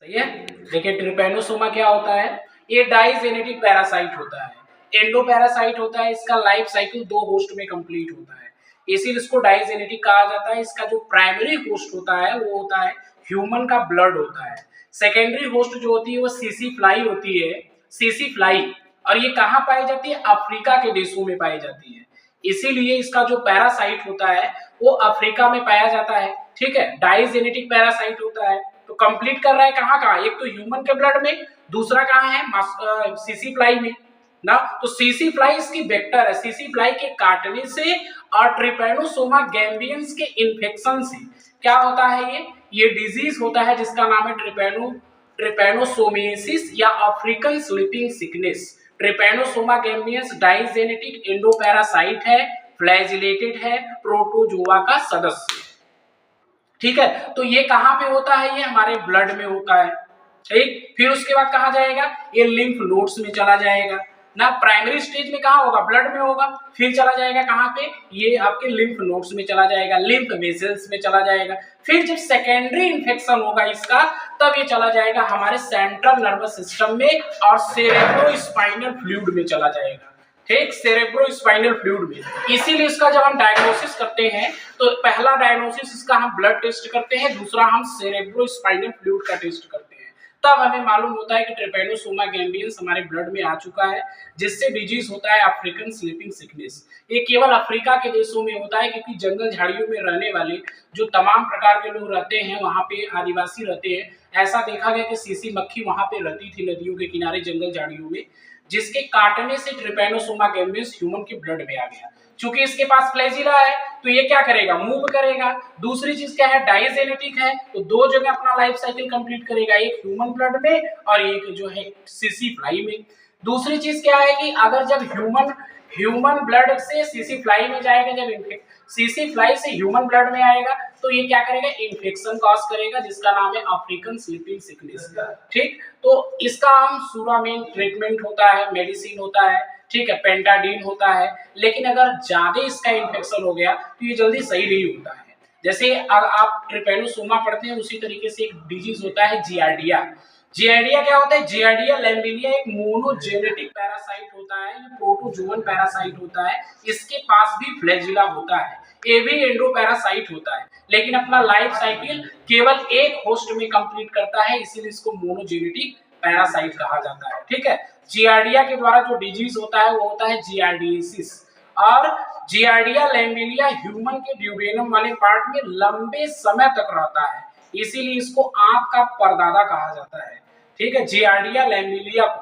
सही है। देखिए ट्रिपैनोसोमा क्या होता है, ये डाइजेनेटिक पैरासाइट होता है, एंडो पैरासाइट होता है। इसका लाइफ साइकिल 2 होस्ट में कंप्लीट होता है, इसीलिए इसको डाइजेनेटिक कहा जाता है। इसका जो प्राइमरी होस्ट होता है वो होता है ह्यूमन का ब्लड होता है। सेकेंडरी होस्ट जो होती है वो सीसी फ्लाई होती है, सीसी फ्लाई। और ये कहाँ पाई जाती है, अफ्रीका के देशों में पाई जाती है, इसीलिए इसका जो पैरासाइट होता है वो अफ्रीका में पाया जाता है। ठीक है, डाइजेनेटिक पैरासाइट होता है। तो कंप्लीट कर रहा है कहाँ कहाँ, एक तो ह्यूमन के ब्लड में, दूसरा कहाँ है सीसी फ्लाई में ना। तो सीसी फ्लाई इसकी वेक्टर है, सीसी फ्लाई के काटने से और ट्रिपैनोसोमा गैम्बियंस के इन्फेक्शन से क्या होता है, ये डिजीज होता है जिसका नाम है ट्रिपैनोसोमियासिस या African sleeping sickness. Trypanosoma gambiense digenetic endoparasite है, फ्लैजिलेटेड है, प्रोटोजोआ का सदस्य। ठीक है, तो ये कहां पे होता है, ये हमारे ब्लड में होता है। ठीक, फिर उसके बाद कहा जाएगा, ये लिम्फ नोड्स में चला जाएगा ना। प्राइमरी स्टेज में कहां होगा, ब्लड में होगा, फिर चला जाएगा कहां पे, ये आपके लिम्फ नोड्स में चला जाएगा, लिम्फ वेसल्स में चला जाएगा। फिर जब सेकेंडरी इंफेक्शन होगा इसका, तब ये चला जाएगा हमारे सेंट्रल नर्वस सिस्टम में और सेरेब्रोस्पाइनल फ्लूइड में चला जाएगा। ठीक, सेरेब्रोस्पाइनल फ्लूइड में। इसीलिए इसका जब हम डायग्नोसिस करते हैं तो पहला डायग्नोसिस इसका हम ब्लड टेस्ट करते हैं, दूसरा हम सेरेब्रोस्पाइनल फ्लूइड का टेस्ट करते हैं। तब हमें मालूम होता है कि ट्रिपैनोसोमा गैम्बियंस हमारे ब्लड में आ चुका है, जिससे डिजीज होता है अफ्रीकन स्लीपिंग सिकनेस। ये केवल अफ्रीका के देशों में होता है, क्योंकि जंगल झाड़ियों में रहने वाले जो तमाम प्रकार के लोग रहते हैं, वहाँ पे आदिवासी रहते हैं। ऐसा देखा गया कि सीसी मक्खी वहाँ पे रहती थी नदियों के किनारे जंगल झाड़ियों में, जिसके काटने से ट्रिपैनोसोमा गैम्बियंस ह्यूमन के ब्लड में आ गया। चूंकि इसके पास फ्लैजिला है तो ये क्या करेगा, मूव करेगा। दूसरी चीज क्या है, डाइजेनेटिक है, तो 2 जगह अपना लाइफ साइकिल कंप्लीट करेगा, एक ह्यूमन ब्लड में और एक जो है सीसी फ्लाई में। दूसरी चीज क्या है कि अगर जब ह्यूमन ब्लड से सीसी फ्लाई में जाएगा, जब सीसी फ्लाई से ह्यूमन ब्लड में आएगा तो ये क्या करेगा, इन्फेक्शन कॉज करेगा, जिसका नाम है अफ्रीकन स्लीपिंग सिकनेस। ठीक, तो इसका हम सुरामेन ट्रीटमेंट होता है, मेडिसिन होता है, ठीक है, पेंटाडीन होता है। लेकिन अगर ज्यादा इसका इन्फेक्शन हो गया तो ये जल्दी सही नहीं होता है। जैसे आप ट्रिपैनोसोमा पढ़ते हैं, उसी तरीके से एक डिजीज होता है जियार्डिया। जियार्डिया क्या होता है, जियार्डिया लैम्बिलिया एक मोनोजेनेटिक पैरासाइट होता है, ये प्रोटोजोअन पैरासाइट होता है। इसके पास भी फ्लैजिला होता है, ये भी एंडोपैरासाइट होता है, लेकिन अपना लाइफ साइकिल केवल एक होस्ट में कंप्लीट करता है, इसीलिए इसको मोनोजेनेटिक पैरासाइट कहा जाता है। ठीक है, जियार्डिया के द्वारा जो डिजीज होता है वो होता है जियार्डियसिस। और जियार्डिया लैम्बिलिया ह्यूमन के ड्यूडेनम वाले पार्ट में लंबे समय तक रहता है, इसीलिए इसको आंख का परदादा कहा जाता है। ठीक है, जियार्डिया लैम्बिलिया को